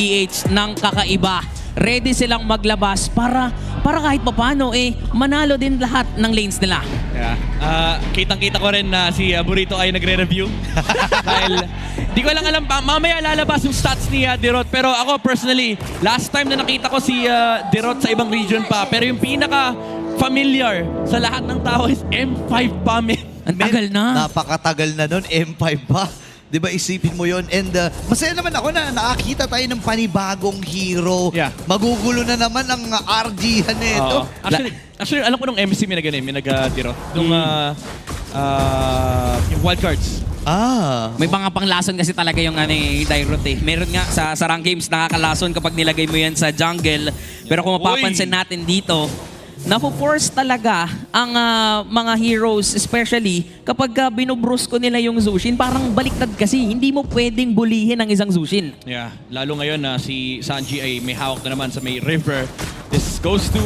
TLPH ng kakaiba. Ready silang maglabas para kahit papaano manalo din lahat ng lanes nila. Yeah. Kitang-kita ko rin na si Burrito ay nagre-review. Dahil di ko lang alam pa, mamaya lalabas yung stats ni Dirot. Pero ako personally, last time na nakita ko si Dirot sa ibang region pa. Pero yung pinaka-familiar sa lahat ng tao is M5 pa, men. Ang tagal na. Napakatagal na nun, M5 pa. Di ba, isipin mo yon. And masaya naman ako na nakakita tayo ng panibagong hero. Yeah. Magugulo na naman ang RG-han ito. Actually, alam ko nung MC may nag-Dirot. Nung yung wildcards. May mga panglason kasi talaga yung Dirot eh. Meron nga sa rank games nakakalason kapag nilagay mo yan sa jungle. Pero kung mapapansin natin dito, napo-force talaga ang mga heroes, especially kapag binubrus ko nila yung Zushin, parang baliktad kasi. Hindi mo pwedeng bulihin ang isang Zushin. Yeah, lalo ngayon na si Sanji ay may hawak na naman sa may river. This goes to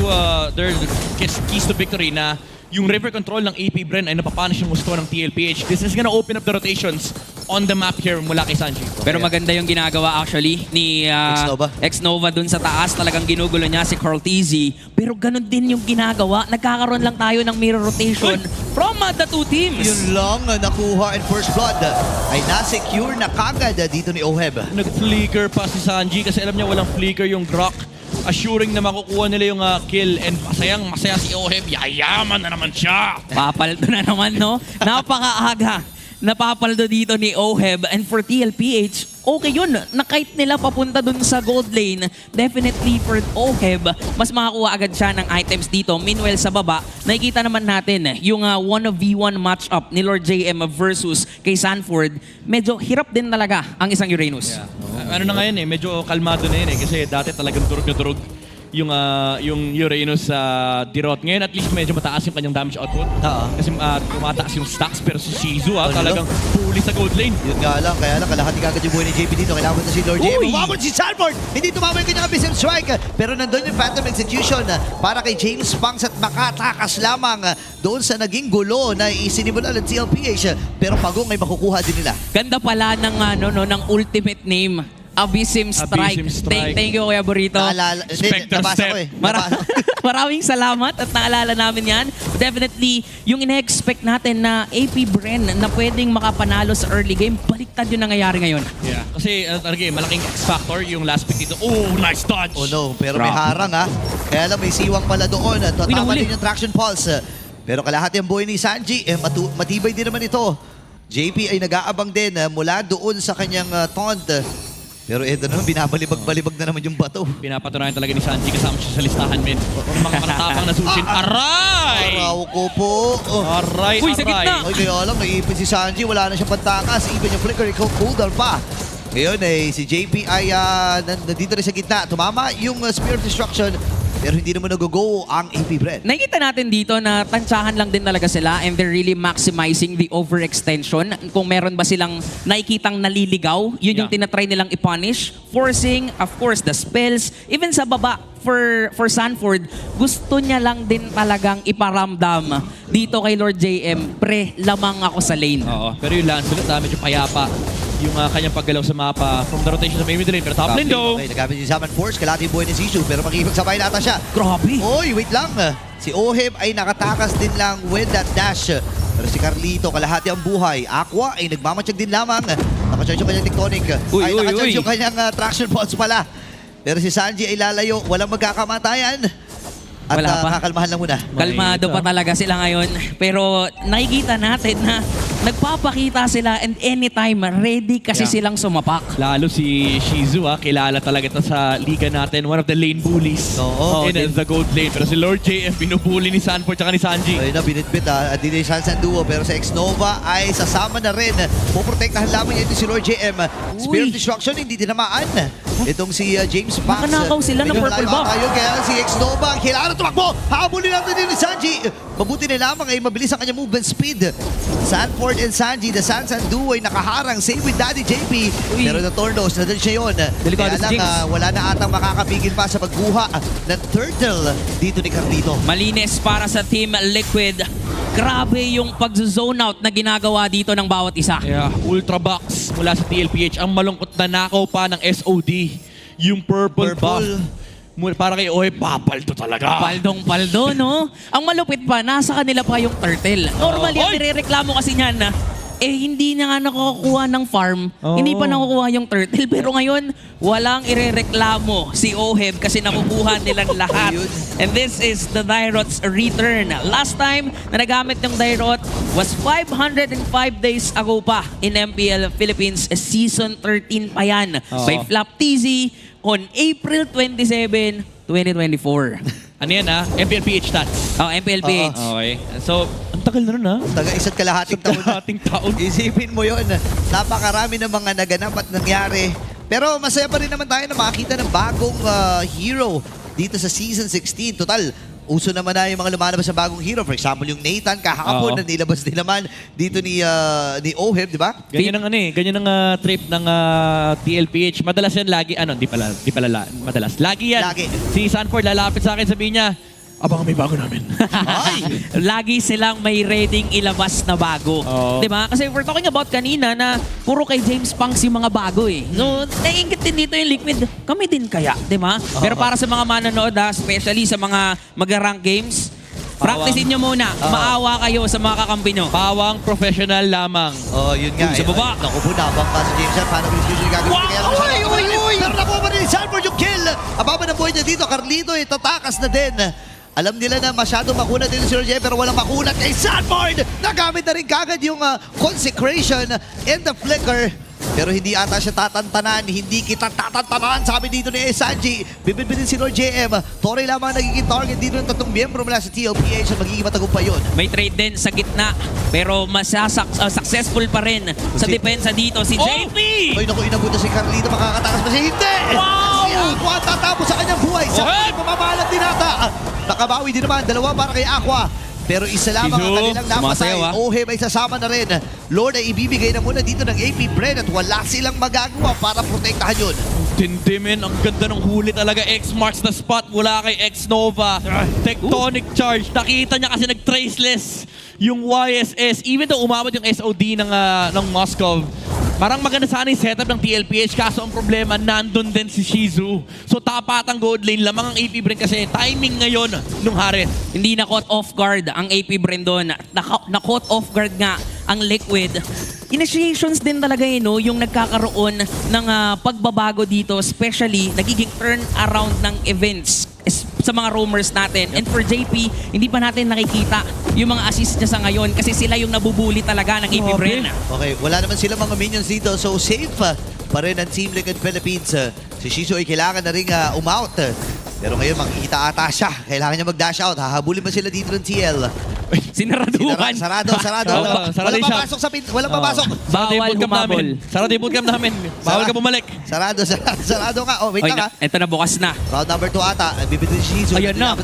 their keys to victory na yung river control ng AP Bren ay napapanish yung gusto ng TLPH. This is gonna open up the rotations on the map here mula kay Sanji. Pero maganda yung ginagawa actually ni Xnova dun sa taas. Talagang ginugulo niya si Cortez. Pero ganun din yung ginagawa. Nagkakaroon lang tayo ng mirror rotation from the two teams. Yun lang nakuha in first blood ay na-secure na kagad dito ni Oheb. Nag-flicker pa si Sanji kasi alam niya walang flicker yung Grok. Assuring na makukuha nila yung kill and masaya si Oheb. Yayaman na naman siya. Papaldo na naman, no? Napakaaga. Napapaldo dito ni Oheb. And for TLPH, okay yun. Na kahit nila papunta dun sa gold lane, definitely for Oheb, mas makakuha agad siya ng items dito. Meanwhile, sa baba, nakikita naman natin yung 1v1 matchup ni Lord JM versus kay Sanford. Medyo hirap din talaga ang isang Uranus. Yeah. Ano na ngayon medyo kalmado na yun kasi dati talagang durog na durog yung Uranus sa Dirot. Ngayon at least medyo mataas yung kanyang damage output. Kasi tumataas yung stacks pero si Shizu talagang puli sa gold lane. Yun nga lang, kaya lang kalahati kagad yung buhay ni JP dito. Kailangan na si Lord JP. Umabot si Sanford! Hindi tumama yung kanyang Abyssal Strike. Pero nandun yung Phantom Execution para kay James Punks at makatakas lamang doon sa naging gulo na isinimula ng TLPH. Pero pagong ay makukuha din nila. Ganda pala ng ultimate name. Abyssal Strike. Abyssal Strike. Thank you, Kuya Burrito. Spectre Step. Maraming salamat at naalala namin yan. Definitely, yung ina-expect natin na AP Bren na pwedeng makapanalo sa early game, baliktad yung nangyayari ngayon. Yeah. Kasi malaking X-Factor yung last pick dito. Oh, nice dodge! Oh no, pero may harang Kaya lang may siwang pala doon. Tama din yung traction pulse. Pero kalahati ang buhay ni Sanji, matibay din naman ito. JP ay nag-aabang din mula doon sa kanyang taunt. Pero ito naman, binabalibag-balibag na naman yung bato. Pinapatunayan talaga ni Sanji kasama siya sa listahan, men. Yung mga matapang na Zushin. Aray! Araw ko po. Aray, Uy, sa gitna! Ay, kaya lang, naiipin si Sanji. Wala na siyang pantakas. Even yung flicker, cooldown pa. Ngayon si JP ay nandito rin sa gitna. Tumama yung Spear of Destruction. Pero hindi naman nag-go ang AP Bren. Nakikita natin dito na tansyahan lang din talaga sila and they're really maximizing the overextension. Kung meron ba silang nakikitang naliligaw, yun yung tinatry nilang i-punish. Forcing, of course, the spells. Even sa baba, for Sanford, gusto niya lang din talagang iparamdam dito kay Lord JM, pre, lamang ako sa lane. Oo. Pero yung Lancelot, medyo payapa yung kanyang paggalaw sa mapa from the rotation sa main mid lane. Pero top lane though. Okay, nagamit si Zaman Force, kalahati yung buhay ni Zishu, pero makikipagsabay nata siya. Grabe! Oy, wait lang. Si Oheb ay nakatakas din lang with that dash. Pero si Carlito, kalahati ang buhay. Aqua ay nagmamatsyag din lamang. Nakacharge yung kanyang Tectonic. Nakacharge yung kanyang traction pulse pala. Pero si Sanji ay lalayo, walang magkakamatayan. At kakalmahan lang muna. Kalmado pa talaga sila ngayon. Pero nakikita natin na nagpapakita sila and anytime ready kasi silang sumapak. Lalo si Shizu, kilala talaga ito sa liga natin. One of the lane bullies in the gold lane. Pero si Lord JM, binubuli ni Sanford at ni Sanji. Ayun na, binitbit at di na yung Sansan Duo. Pero sa Xnova ay sasama na rin. Puprotektahan lamang ito si Lord JM. Spear of Destruction, hindi tinamaan. Itong si James Pax. Nakanakaw sila ng purple buff. Kaya si Xnova, kailangan tumakbo. Habulin natin din ni Sanji. Mabuti na lamang ay mabilis ang kanyang movement speed. Sanford and Sanji, the Sansan Duo ay nakaharang. Same with Daddy JP. Pero na Tornos, nadal siya yun. Kaya lang, wala na atang makakapigil pa sa pagbuha ng turtle dito ni Carlito. Malinis para sa Team Liquid. Grabe yung pag-zone out na ginagawa dito ng bawat isa. Yeah, Ultra Box mula sa TLPH. Ang malungkot na nakaw pa ng SOD. yung purple buff. Purple. Para kay Oheb, papaldo talaga. Paldong-paldo, no? Ang malupit pa, nasa kanila pa yung turtle. Normally, ang Oy! nirereklamo kasi niyan na, hindi niya nga nakukuha ng farm, hindi pa nakukuha yung turtle. Pero ngayon, walang irereklamo si Oheb kasi nakukuha nilang lahat. And this is the Dairot's return. Last time na nagamit yung Dairot was 505 days ago pa in MPL Philippines Season 13 pa yan. By Flap TZ on April 27, 2024. Ano yan MPLPH stats. MPLPH. Okay. So, ang tagal na nun Taga isa't kalahating taon na. Ating taon. Isipin mo yon. Napakarami ng mga naganap at nangyari. Pero masaya pa rin naman tayo na makakita ng bagong hero dito sa Season 16. Total, uso naman na yung mga lumalabas sa bagong hero. For example, yung Nathan kahapon na nilabas din naman dito ni Oheb, di ba? Ganyan ang ganyan ang trip ng TLPH. Madalas yan lagi, madalas. Lagi yan. Lagi. Si Sanford lalapit sa akin, sabihin niya, abangan may bago namin. Ay! Lagi silang may reading ilabas na bago. Oo. Di ba? Kasi we're talking about kanina na puro kay James Punks yung mga bago eh. So, naiingit din dito yung Liquid. Kami din kaya, di ba? Pero para sa mga manonood especially sa mga mag-rank games, practicein nyo muna. Maawa kayo sa mga kakampi nyo. Pawang professional lamang. Oh, yun nga. Sa baba. Naku po, nabang pa si James Yan. Paano ko usually gagawin? Wow! Kaya naman siya Uy, uy, uy! Pero nakuha pa rin ni Sanford yung kill. Ababa ng buhay niya dito. Carlito, tatakas na din. Alam nila na masyado makunat din si Roger pero walang makunat kay Sanford. Nagamit na rin kagad yung consecration and the flicker. Pero hindi ata siya tatantanan. Hindi kita tatantanan. Sabi dito ni Sanji. Bibidbidin si Lord JM. Torre lamang nagiging target dito ng tatlong miyembro mula sa TLPH at magiging matagumpay yun. May trade din sa gitna. Pero successful pa rin sa depensa dito si JP. Ay naku, inabutan si Carlito. Makakatakas ba siya? Hindi! Wow! Si Aqua tatapos sa kanyang buhay. Sa pamamalat din ata. Nakabawi din naman. Dalawa para kay Aqua. Pero isa lamang ang kanilang napatay. Sumasayaw, Oheb ay sasama na rin. Lord ay ibibigay na muna dito ng AP Bren at wala silang magagawa para protektahan yun. Tindi men, ang ganda ng huli talaga. X marks the spot mula kay X Nova. Tectonic charge. Nakita niya kasi nag-traceless yung YSS. Even though umabot yung SOD ng Moscow. Parang maganda sana yung setup ng TLPH kaso ang problema, nandun din si Shizu. So tapat ang gold lane, lamang ang AP Bren kasi timing ngayon nung Harit. Hindi na caught off guard ang AP Bren doon. Na-caught off guard nga ang Liquid. Initiations din talaga no, yung nagkakaroon ng pagbabago dito, especially nagiging turn around ng events sa mga roamers natin. And for JP, hindi pa natin nakikita yung mga assist niya sa ngayon kasi sila yung nabubuli talaga ng AP Bren. Okay, wala naman sila mga minions dito. So safe pa rin ang Team Liquid Philippines. Si Shizu ay kailangan na rin umout. Pero ngayon makikita ata siya. Kailangan niya mag-dash out. Hahabulin ba sila dito ng TL? Sinaraduhan. Sarado. sarado Walang yung papasok sa walang papasok. Bawal humabol. Sarado yung bootcamp namin. Bawal ka bumalik. Sarado nga. Oh, wait lang Ito na bukas na. Round number 2 ata. Bibigyan si Shizu. Ayun na.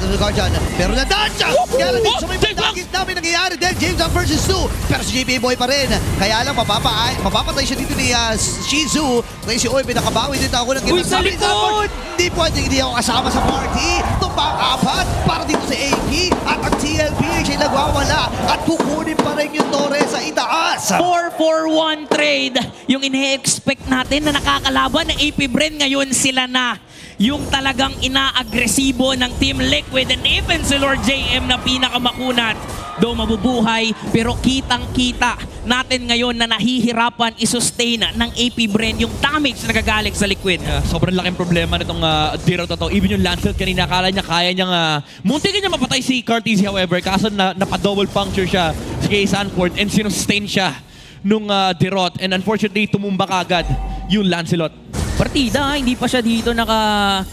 Pero na-dash siya! Kaya lang din sa may pagdagit namin nangyayari din. James on versus 2. Pero si JP Boy pa rin. Kaya lang mapapatay siya dito ni Shizu. Ngayon si Oy, pinakabawi din ako ng Uy, sa likod! Hindi pwede, hindi ako kasama sa party. Tumbang apat para dito sa AP. At ang TLPH ay nagwawala. At kukunin pa rin yung Torre sa itaas. 4-4-1 trade. Yung ine-expect natin na nakakalaban ng AP Bren ngayon sila na. Yung talagang inaagresibo ng Team Liquid and even si Lord JM na pinakamakunat. Do mabubuhay pero kitang-kita natin ngayon na nahihirapan i-sustain ng AP Bren yung damage na nagagaling sa Liquid. Sobrang laking problema nitong Diro to. Even yung Lancelot kanina, akala niya kaya niyang munti niya mapatay si Cartesi however, kaso napa-double puncture siya si kay Sanford and sinustain siya nung Dirot and unfortunately tumumba kagad yung Lancelot. Partida, hindi pa siya dito naka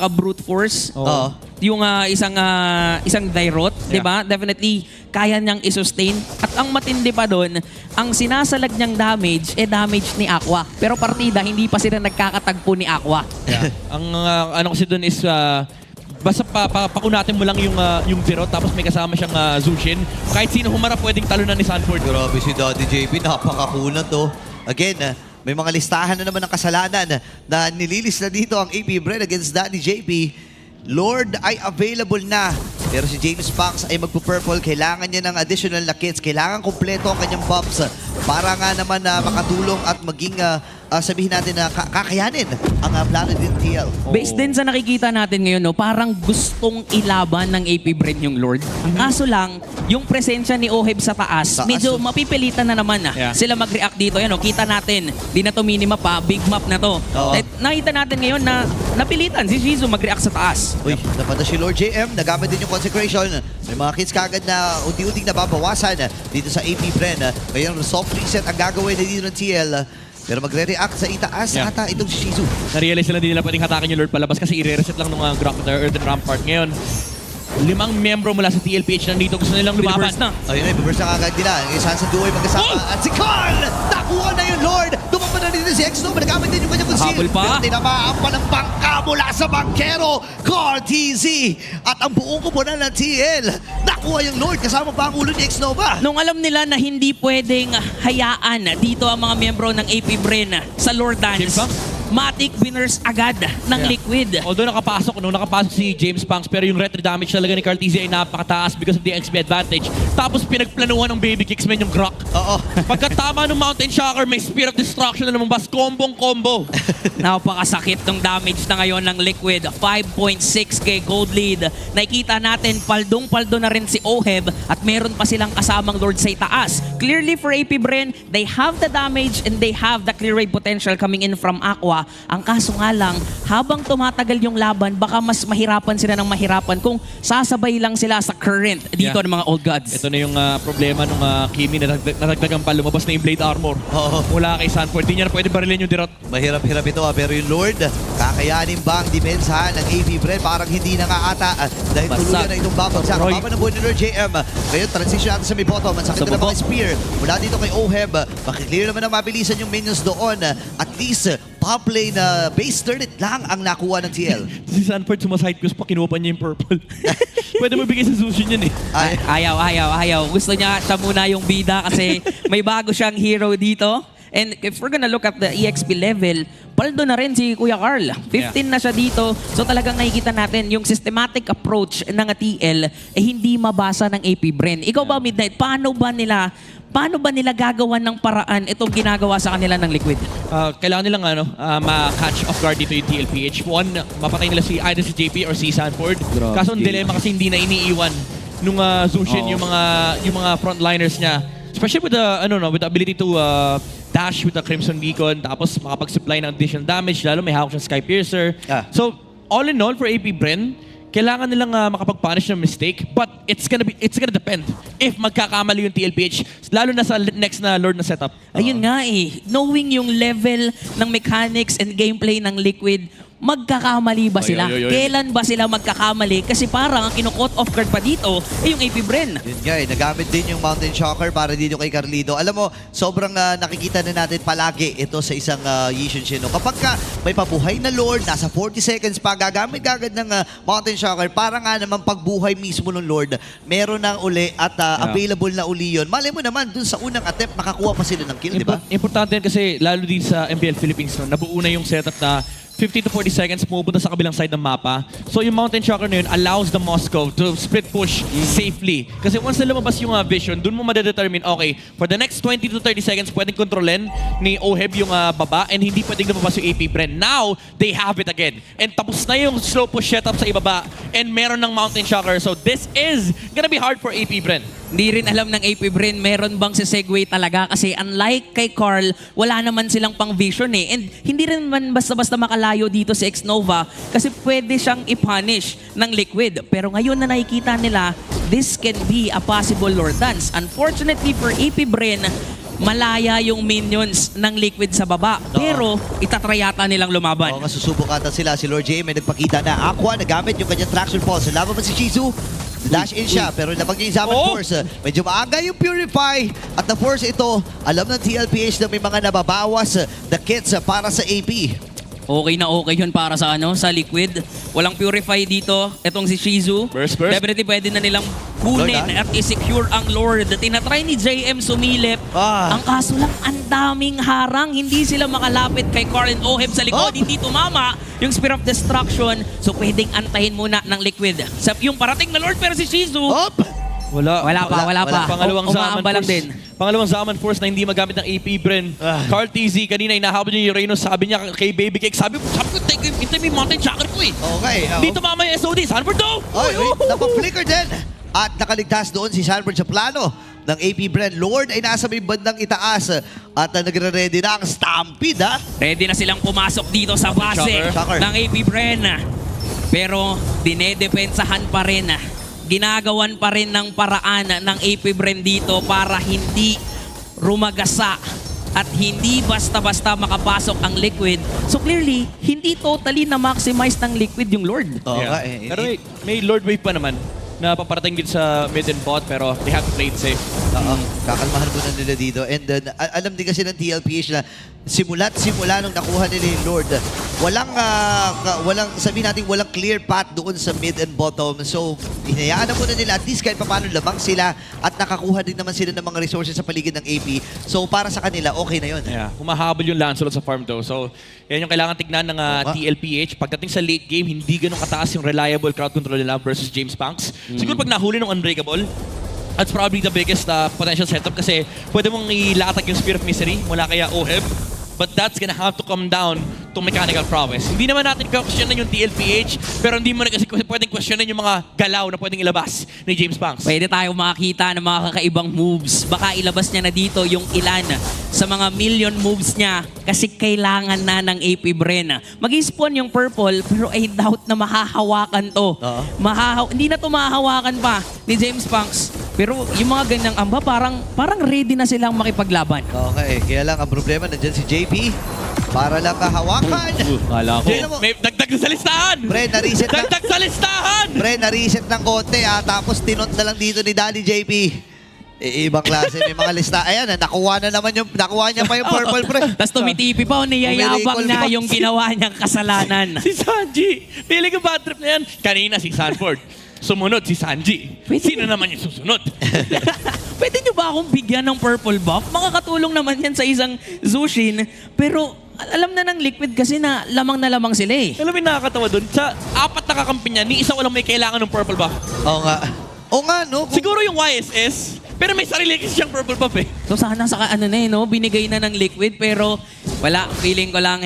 brute force. Oo. Yung isang Dairot, di ba? Definitely kaya niyang i-sustain. At ang matindi pa doon, ang sinasalag niyang damage, damage ni Aqua. Pero partida, hindi pa sila nagkakatagpo ni Aqua. Yeah. Ang ano kasi doon is basta pakunatin mo lang yung Dirot tapos may kasama siyang Zushin. Kahit sino humarap pwedeng talunan ni Sanford. Grabe si Daddy JP, napakakunat to. Again, may mga listahan na naman ng kasalanan na nililis na dito ang AP Bren against Daddy JP. Lord ay available na. Pero si James Punks ay magpo-purple. Kailangan niya ng additional na kits. Kailangan kompleto ang kanyang buffs para nga naman makatulong at maging sabihin natin na kakayanin ang plano din TL. Based din sa nakikita natin ngayon, no, parang gustong ilaban ng AP Bren yung Lord. Ang kaso lang, yung presensya ni Oheb sa taas, medyo mapipilitan na naman na sila mag-react dito. Yan, no, kita natin, di na to minimap pa, big map na to. Nakita natin ngayon na napilitan si Shizu mag-react sa taas. Uy, napunta si Lord JM, nagamit din yung consecration. May mga kids kagad na unti-unting nababawasan dito sa AP Bren. Ngayon, soft reset ang gagawin na dito ng TL. Pero magre-react sa itaas ata itong si Shizu. Na-realize na hindi nila pwedeng hatakin yung Lord palabas kasi i-reset lang ng Earthen Rampart. Ngayon, 5 miyembro mula sa TLPH nandito. Gusto nilang lumaban. Ayun na, reverse na kagad nila. Yung Sansa Duoy magkasama. At si Carl! Nakuha na yung Lord! Tumakbo na dito si Exno. Nagamit din yung kanyang conceal. Habol pa. Pero tinamaan pa ng bangka mula sa bangkero. Carl TZ. At ang buong kupunan ng TL. Nakuha yung Lord kasama pa ang ulo ni Exnova. Nung alam nila na hindi pwedeng hayaan dito ang mga miyembro ng AP Bren sa Lord Dance, Matic winners agad ng Liquid. Although nakapasok si James Punks, pero yung retry damage talaga ni Carl TZ ay napakataas because of the XP advantage. Tapos pinagplanuhan ng Baby Kicks man yung Grok. Oo. Pagkatama ng Mountain Shocker, may Spear of Destruction na lumabas. Combo. Napakasakit ng damage na ngayon ng Liquid. 5.6k gold lead. Nakikita natin, paldong-paldo na rin si Oheb at meron pa silang kasamang Lord sa itaas. Clearly for AP Bren, they have the damage and they have the clear wave potential coming in from Aqua. Ang kaso nga lang, habang tumatagal yung laban, baka mas mahirapan sila ng mahirapan kung sasabay lang sila sa current dito ng mga Old Gods. Ito na yung problema ng Kimi na nadagdagan pa. Lumabas na yung Blade Armor. Mula kay Sanford. Di niya na pwede barilin yung Dirot. Mahirap-hirap ito pero yung Lord, kakayanin ba ang depensa ng AP Bren? Parang hindi na nga ata dahil tuluyan na itong babagsak. Baba ng buhay ni Lord JM. Ngayon, transition natin sa may bottom. Ang sakit na mga spear. Mula dito kay Oheb. Makiklear naman na mabilisan yung minions doon. At least, top lane na base turret lang ang nakuha ng TL. Si Sanford sumaside quest pa, kinuha pa niya yung purple. Pwede mo bigay sa Zushin yun eh. Ayaw. Gusto niya siya muna yung bida kasi may bago siyang hero dito. And if we're gonna look at the EXP level, paldo na rin si Kuya Carl. 15 na siya dito. So talagang nakikita natin yung systematic approach ng TL hindi mabasa ng AP Bren. Ikaw ba, Midnight, paano ba nila gagawan ng paraan itong ginagawa sa kanila ng Liquid? Kailangan nilang ma-catch off guard dito yung TLPH. One, mapatay nila either si JP or si Sanford. Kaso ang dilemma kasi hindi na iniiwan nung Zushin yung mga frontliners niya. Especially with the ability to dash with the Crimson Beacon, tapos makapag-supply ng additional damage, lalo may hawak siyang Sky Piercer. So, all in all, for AP Bren, kailangan nilang makapag-punish ng mistake, but it's gonna depend if magkakamali yung TLPH, lalo na sa next na Lord na setup. Ayun nga knowing yung level ng mechanics and gameplay ng Liquid, magkakamali ba sila? Kailan ba sila magkakamali? Kasi parang ang kinu-cut off guard pa dito yung AP Bren. Yun nga nagamit din yung Mountain Shocker para dito kay Carlito. Alam mo, sobrang nakikita na natin palagi ito sa isang Yishun Shino. Kapag may pabuhay na Lord, nasa 40 seconds pa, gagamit agad ng Mountain Shocker para nga naman pagbuhay mismo ng Lord, meron ng uli at available na uli yun. Malay mo naman, dun sa unang attempt, makakuha pa sila ng kill, di ba? Importante kasi, lalo din sa MPL Philippines, nabuo na yung setup na 50 to 40 seconds pumunta sa kabilang side ng mapa. So yung Mountain Shocker na yun allows the Moscow to split push safely. Kasi once na lumabas yung vision, dun mo madedetermine, okay, for the next 20 to 30 seconds, pwedeng kontrolin ni Oheb yung baba and hindi pwedeng lumabas yung AP Bren. Now, they have it again. And tapos na yung slow push setup sa ibaba and meron ng Mountain Shocker. So this is gonna be hard for AP Bren. Hindi rin alam ng AP Bren meron bang si segue talaga kasi unlike kay Carl, wala naman silang pang vision And hindi rin man basta-basta makalayo dito si Xnova kasi pwede siyang i-punish ng Liquid. Pero ngayon na nakikita nila, this can be a possible Lord Dance. Unfortunately for AP Bren, malaya yung minions ng Liquid sa baba. Pero itatry yata nilang lumaban. Oo, susubok ata sila. Si Lord J may nagpakita na Aqua, nagamit yung kanyang traction pulse. Laban pa si Shizu. Dash in siya, pero napag yung Zaman Force. Medyo maaga yung Purify. At na Force ito, alam ng TLPH na may mga nababawas na kits para sa AP. Okay na okay yun para sa sa Liquid. Walang Purify dito. Itong si Shizu. Burst. Definitely pwede na nilang kunin at i-secure ang Lord. Tinatry ni JM sumilip. Ang kaso lang, ang daming harang. Hindi sila makalapit kay Carl and Oheb sa likod. Hindi tumama yung Spear of Destruction. So pwedeng antahin muna ng Liquid. Sa yung parating na Lord pero si Shizu. Wala Wala pa. Pangalawang Zaman Umaamba lang Force. din. Pangalawang Zaman Force na hindi magamit ng AP Bren. Carl TZ, kanina inahabol niya yung Reynos. Sabi niya kay Baby Cake, sabi ko, take him into me mountain chakra ko eh. Okay. Dito mamaya SOD, Sanford daw! Oy, napag-flicker din. At nakaligtas doon si Sanford sa plano ng AP Bren. Lord ay nasa may bandang itaas at nagre-ready na ang Stampede, ha? Ready na silang pumasok dito sa base Shocker. ng AP Bren. Pero dinedepensahan pa rin. Ginagawan pa rin ng paraan ng AP Bren dito para hindi rumagasa at hindi basta-basta makapasok ang Liquid. So clearly, hindi totally na-maximize ng Liquid yung Lord. Okay. Pero may Lord Wave pa naman na paparating din sa mid and bot pero they have to play it safe. Kakalmahan muna nila dito. And then, alam din kasi ng TLPH na simula nung nakuha nila yung Lord, walang sabihin natin, walang clear path doon sa mid and bottom. So, hinayaan na muna nila at least kahit paano lamang sila at nakakuha din naman sila ng mga resources sa paligid ng AP. So, para sa kanila, okay na yun. Yeah, humahabol yung Lancelot sa farm though. So, yan yung kailangan tignan ng TLPH. Pagdating sa late game, hindi ganun kataas yung reliable crowd control nila versus James Banks. Siguro pag nahuli ng Unbreakable, that's probably the biggest potential setup kasi pwede mong ilatag yung Spear of Misery mula kaya Oheb. But that's gonna have to come down to mechanical prowess. Hindi naman natin questionan yung TLPH, pero hindi mo na kasi pwedeng questionan yung mga galaw na pwedeng ilabas ni James Banks. Pwede tayo makakita ng mga kakaibang moves. Baka ilabas niya na dito yung ilan sa mga million moves niya kasi kailangan na ng AP Bren. Mag-spawn yung purple pero I doubt na mahahawakan to. Hindi na to mahahawakan pa ni James Banks. Pero yung mga ganyang amba, parang ready na silang makipaglaban. Okay, kaya lang ang problema, nandyan si JP para lang kahawakan. Kala ko. Tingnan mo. May dagdag sa listahan! Pre, na-reset na. Dagdag sa listahan! Pre, na-reset ng konti, tapos tinot na lang dito ni Daddy JP. Ibang klase, may mga lista. Ayan, nakuha niya pa yung purple, pre. Tapos tumitipi pa, niyayabang Umiricall na pa. yung ginawa niyang kasalanan. Si Sanji! Pili ko bad trip na yan. Kanina si Sanford. Sumunod si Sanji. Sino naman yung susunod? Pwede nyo ba akong bigyan ng purple buff? Makakatulong naman yan sa isang Zushin. Pero alam na ng Liquid kasi na lamang sila eh. Alam mo yung nakakatawa dun? Sa apat na kakampi niya, ni isa walang may kailangan ng purple buff. Oo nga, no? Siguro yung YSS, pero may sarili kasi siyang purple buff eh. So sana binigay na ng Liquid pero wala, feeling ko lang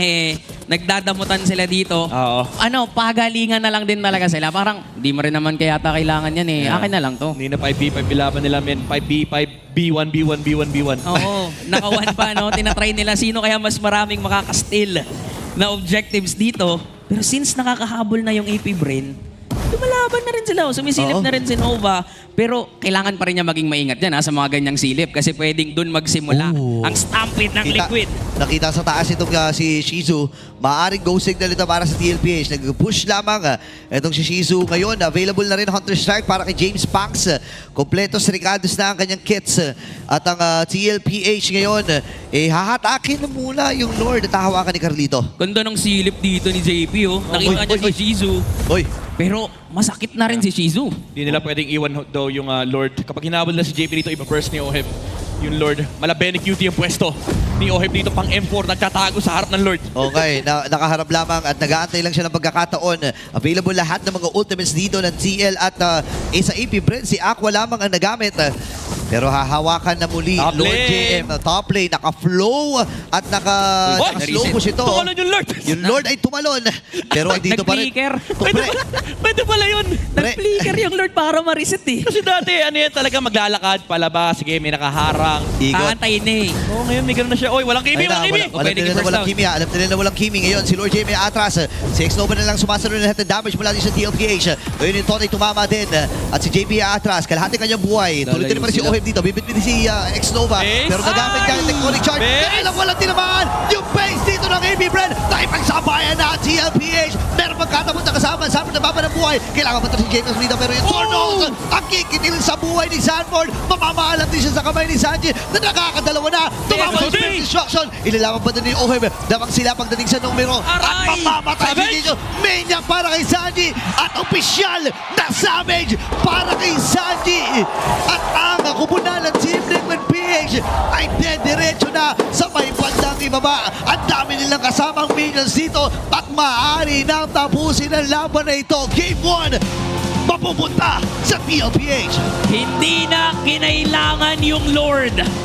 nagdadamutan sila dito. Oo. Pagalingan na lang din talaga sila. Parang di mo rin naman kayata kailangan yan eh. Yeah. Akin na lang to. Hindi na 5v5 bilaban nila, men. 5v5, B1, B1, B1, B1. Oo, nakawan pa tinatry nila sino kaya mas maraming makakasteal na objectives dito. Pero since nakakahabol na yung AP Bren, lumalaban na rin sila. Sumisilip na rin si Nova. Pero kailangan pa rin niya maging maingat dyan sa mga ganyang silip. Kasi pwedeng dun magsimula ang stampede ng Liquid. Nakita sa taas itong si Shizu. Maaaring go signal ito para sa TLPH. Nag-push lamang itong si Shizu. Ngayon, available na rin Hunter Strike para kay James Banks. Kompletos regados na ang kanyang kits. At ang TLPH ngayon, hahatakin na muna yung Lord at hahawakan ni Carlito. Ganda ng silip dito ni JP. Nakita niya si Shizu. Hoy, Pero masakit na rin si Shizu. Hindi nila pwedeng iwan daw yung Lord. Kapag hinabol na si JP dito, iba first ni Oheb. Yung Lord, malabene cutie yung pwesto ni Oheb dito pang M4, nagtatago sa harap ng Lord. okay, nakaharap lamang at nag-aantay lang siya ng pagkakataon. Available lahat ng mga ultimates dito ng TL at sa AP Bren, si Aqua lamang ang nagamit. Pero hahawakan na muli Top Lord lane. JM. Top lane, naka-flow at naka-slow push ito. Tumalon yung Lord! Yung Lord ay tumalon. Pero andito pa rin. Nag-flicker. Pwede pala yun! Nag-flicker yung Lord para ma-reset eh. Kasi dati, talaga maglalakad, palabas, sige, may nakaharang. Igot. Aantayin na eh. Oo, ngayon may ganun na siya. Oy, walang kimi, walang kimi! Alam Pwede nila na first walang down. kimi. Alam nila na walang kimi. Ngayon, si Lord JM ay atras. Si X-Nova na lang sumasalo na lahat ng damage mula din sa TLPH. Ngayon yung Tonay tumama din. At si JP ay atras. Kalahati kanyang buhay. Tuloy-tuloy pa rin si Oheb dito. Bibit-bit si X-Nova. Base. Pero nagamit niya yung Tectonic Charge. Base. Kaya lang walang tinamaan. Yung base dito ng AB Bren. Nakipagsabayan na ang TLPH. Meron pagkatamot na kasama. Sanford na baba ng buhay. Kailangan pa si James dito. Pero yung Tornos, ang kikitil sa buhay ni Sanford. Mamamaalam din siya sa kamay ni Sanji na nakakadalawa na. Tumama yung Spirit Destruction. Ilalaman pa din ni Oheb. Damang sila pagdating sa numero. At Aray! mamamatay si Savage! Dito. Mania para kay Sanji. At opisyal na Savage para kay Sanji. At ang kupunan ng Team Liquid PH ay dediretso na sa may bandang ibaba. Ang dami nilang kasamang minions dito at maaari nang tapusin ang laban na ito. Game 1, mapupunta sa TLPH. Hindi na kinailangan yung Lord.